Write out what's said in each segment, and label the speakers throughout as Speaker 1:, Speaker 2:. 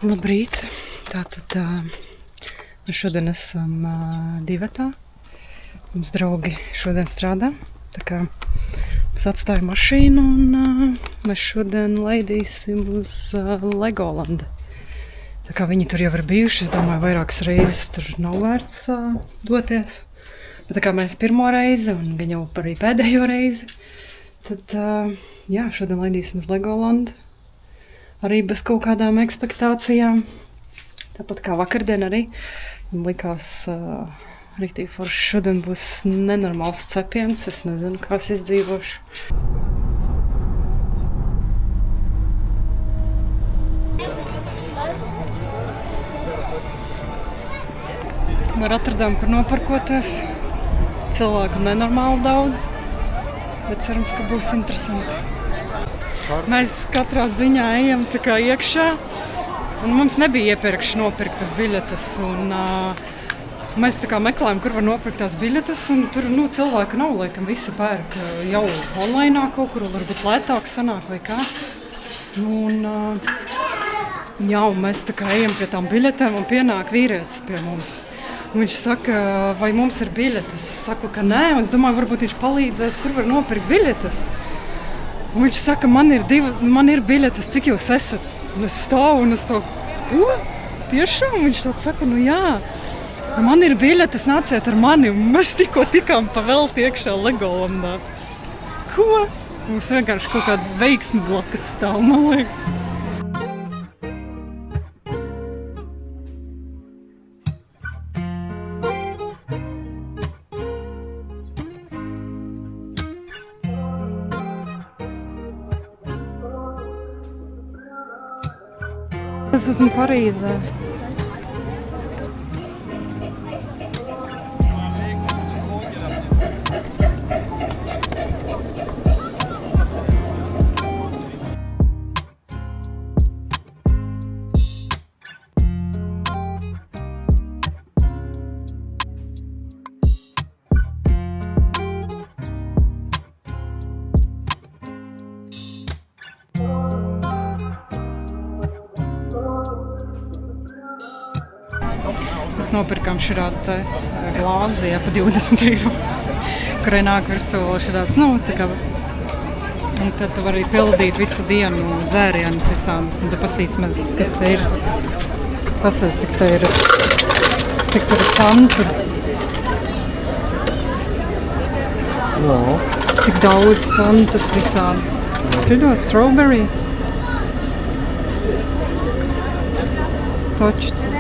Speaker 1: Labrīt! Tātad mēs šodien esam divatā. Mums draugi šodien strādā. Tā kā mēs atstājam mašīnu un mēs šodien laidīsim uz Legoland. Tā kā viņi tur jau ir bijuši, es domāju, vairākas reizes tur nav vērts doties. Bet tā kā mēs pirmo reizi un gan jau arī pēdējo reizi, tad šodien laidīsim uz Legoland. Arī bez kaut kādām ekspektācijām. Tāpat kā vakardien arī. Man likās riktīgi forši. Šodien būs nenormāls cepiens. Es nezinu, kā es izdzīvošu. Var atradām, kur noparkoties. Cilvēku nenormāli daudz. Bet cerams, ka būs interesanti. Mēs katrā ziņā ejam tā kā iekšā, un mums nebija iepirkši nopirktas biļetes, un mēs tā kā meklējam, kur var nopirkt tās biļetes, un tur cilvēku nav, laikam visi pērk jau online kaut kur, varbūt lētāk sanāk vai kā. Un mēs tā kā ejam pie tām biļetēm, un pienāk vīrietis pie mums. Un viņš saka, vai mums ir biļetes? Es saku, ka nē, un es domāju, varbūt viņš palīdzēs, kur var nopirkt biļetes. Un viņš saka, man ir biļetes, cik jūs esat? Un es stāvu un es to, ko? Tiešām? Viņš tāds saka, jā, man ir biļetes, nāciet ar mani. Un mēs tikko tikām pa velti iekšā Legolandā. Ko? Mums vienkārši kaut kāda veiksme blakus stāv, man liekas. Es esmu Parīzē. Mēs nopirkām šādu glāzi pa 20 eiro, kurai nāk virsū šāds, tā kā. Un tad tu vari pildīt visu dienu dzērienus visādas, un tu pasīsimies, kas te ir. Pasēc, cik te ir, cik tur ir pantu.
Speaker 2: No.
Speaker 1: Cik daudz pantas visādas. Šito strawberry. Točs.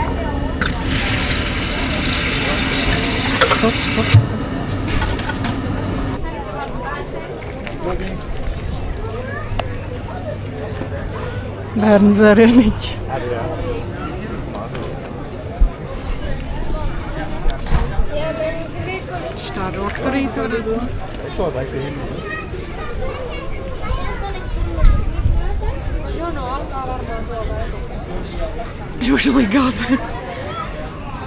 Speaker 1: Stop. Bērnu dzērieniņš. Šitā rokturī tur es ļoti gāzēts.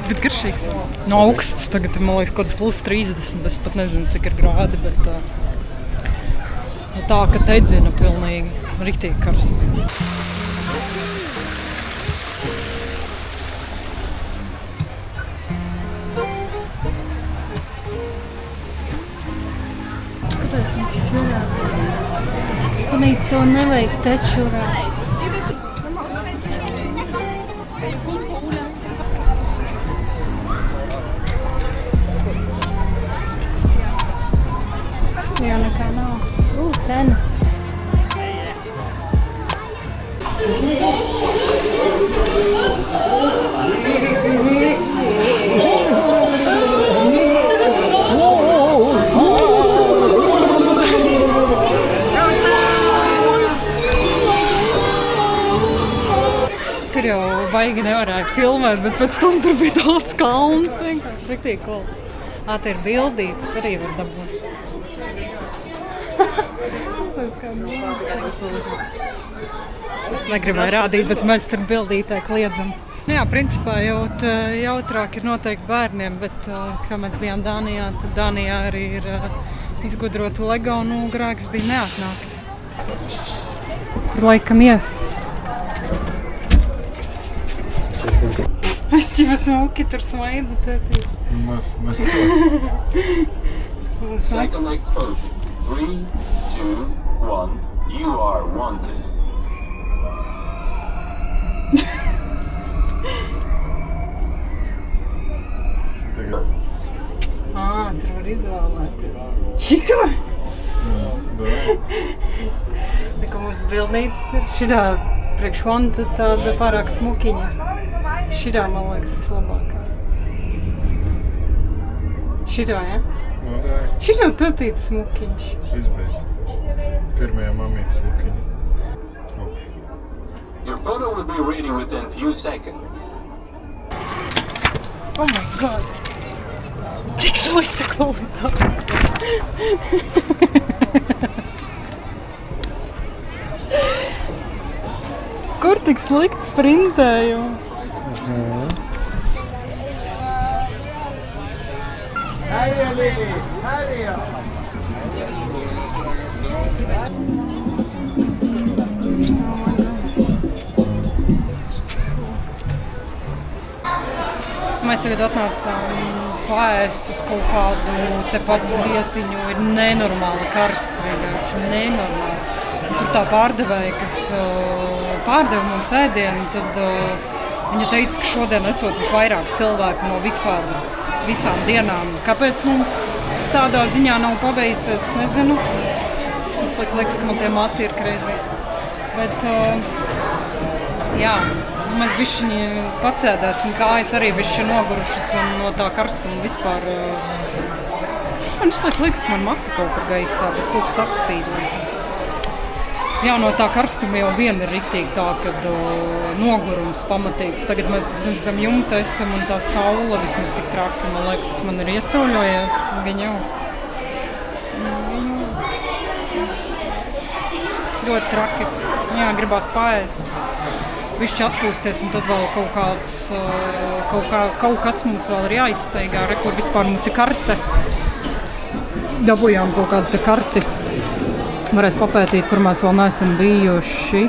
Speaker 1: Bet garšīgs. No augsts tagad, man liekas, kaut plus 30, es pat nezinu, cik ir grādi, bet tā, ka tedzina pilnīgi, riktīgi karsts.
Speaker 3: Kāpēc viņš čurā? Samīt, to nevajag te čurā. Jā, nekā nav. Senas.
Speaker 1: Tur jau baigi nevarēja filmēt, bet pēc tam tur bija tāds kalns. Vienkārši riktīgi cool. Te ir bildītes, arī var dabūt. Es negribēju rādīt, bet mēs tur bildītē kliedzam. Jā, principā jautrāk ir noteikti bērniem, bet kā mēs bijām Dānijā, tad Dānijā arī ir izgudrota Lego, un grēks bija neatnākt. Kur laikam ies. Es ķipa smuki tur smaidu tētī.
Speaker 2: Mēs
Speaker 4: Second exposure. 3, 2, 1. You are wanted.
Speaker 2: tagad.
Speaker 1: Tur var izvēlēties. Šito? Tā kā mums bildnītes ir. Šitā priekš Honda tāda pārāk smukiņa. Šitā, man liekas, vislabākā. Šitā, ja?
Speaker 2: No, tā ir.
Speaker 1: Šitā tutīt smukiņš.
Speaker 2: Izbeidz. Pirmajā mamītes smukiņa.
Speaker 4: Your photo will be ready within few seconds.
Speaker 1: Oh my god! Tik slikta kvalitāte! Kur tik slikts printējums? Mēs tagad atnācām paēst uz kaut kādu tepat vietiņu. Ir nenormāli karsts vienkārši, nenormāli. Un tur tā pārdevēja, kas pārdeva mums ēdienu, tad viņa teica, ka šodien esot visvairāk cilvēku no vispār visām dienām. Kāpēc mums tādā ziņā nav paveicies, nezinu. Es liekas, ka man tie mati ir crazy. Bet, jā. Mēs bišķiņi pasēdēsim, kājas arī bišķi nogurušas un no tā karstuma vispār. Man liekas, ka man mati kaut kur gaisā, bet kaut kas atspīd. Jā, no tā karstuma jau vien ir riktīgi tā, kad nogurums pamatīgs. Tagad mēs zem jumta esam un tā saula vismaz tik traki, man liekas, man ir iesauļojies. Gan jau. Ļoti traki. Jā, gribās paēst. Višķi atpūsties un tad vēl kaut kas mums vēl ir jāizsteigā, kur vispār mums ir karte. Dabujām kaut kādu te karti. Varēs papētīt, kur mēs vēl neesam bijuši.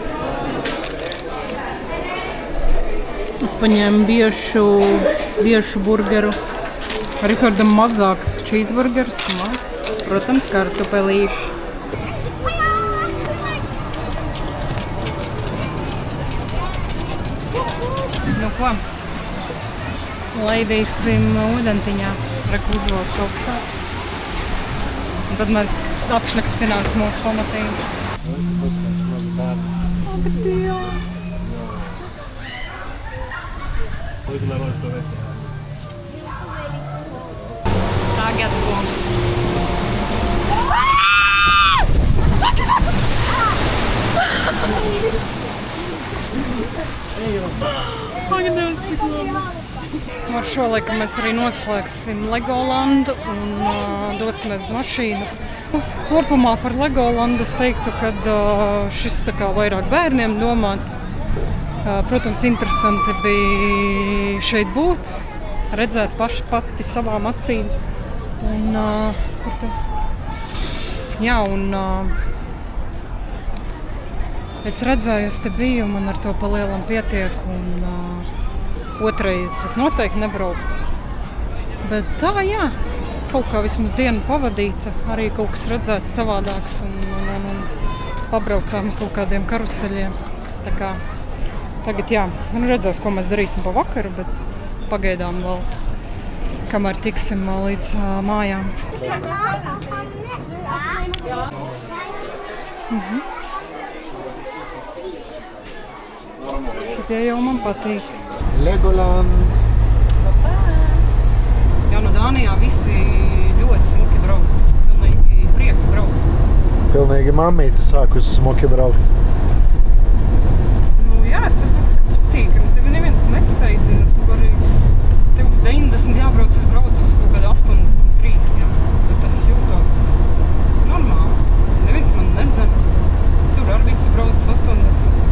Speaker 1: Es paņēmu biešu burgeru. Rihardam mazāks cheeseburgers. Protams, kartupelīši. Nu ko? Laidīsim ūdentiņā. Reku uzvelk kaut kā. Un tad mēs apšļakstinās mūsu pamatīgi. Ak, Dievs! Tagad mums. Ak, Dievs, cik labi! Ar šo laikam mēs arī noslēgsim Legolandu un dosimies uz mašīnu. Kopumā par Legolandu es teiktu, ka šis tā kā vairāk bērniem domāts. Protams, interesanti bija šeit būt, redzēt pati savām acīm. Un, kur tu? Jā, un es redzēju, es te biju, man ar to palielam pietiek, un otrais es noteikti nebrauktu. Bet tā, jā, kaut kā vismaz dienu pavadīta, arī kaut kas redzēts savādāks un pabraucām kaut kādiem karuseļiem. Tā kā tagad, jā, redzēs, ko mēs darīsim pa vakaru, bet pagaidām vēl, kamēr tiksim līdz mājām. Šitie jau man patīk.
Speaker 2: Legoland.
Speaker 1: Jā, no Dānijā visi ļoti smuki brauc. Pilnīgi prieks braukt.
Speaker 2: Pilnīgi mamīte sāk uz smuki braukt.
Speaker 1: Nu jā, tāpēc, ka patīk. Tevi neviens nesteidzina. Tu vari, tev uz 90 jābrauc, es braucu uz kaut kādu 83, jā. Bet tas jūtos normāli. Neviens man nedzen. Tur ar visi brauc uz 80.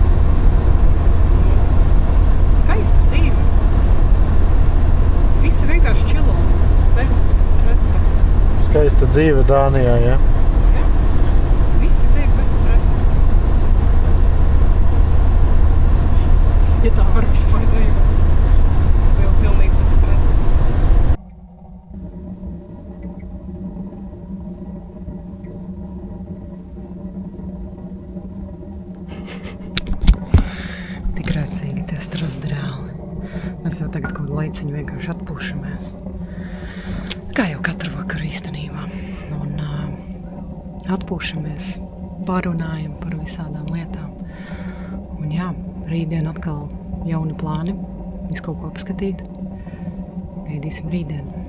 Speaker 1: Skaista dzīve. Visi vienkārši čilo, bez stresa.
Speaker 2: Skaista dzīve Dānijā, ja?
Speaker 1: Ja? Visi tiek bez stresa. Ja tā var vispār dzīvot. Kas trasdrēli. Mēs jau tagad kaut kādu laiciņu vienkārši atpūšamies. Kā jau katru vakaru īstenībā. Un atpūšamies, parunājam par visādām lietām. Un jā, rītdien atkal jauni plāni, visu kaut ko apskatīt. Gaidīsim rītdien.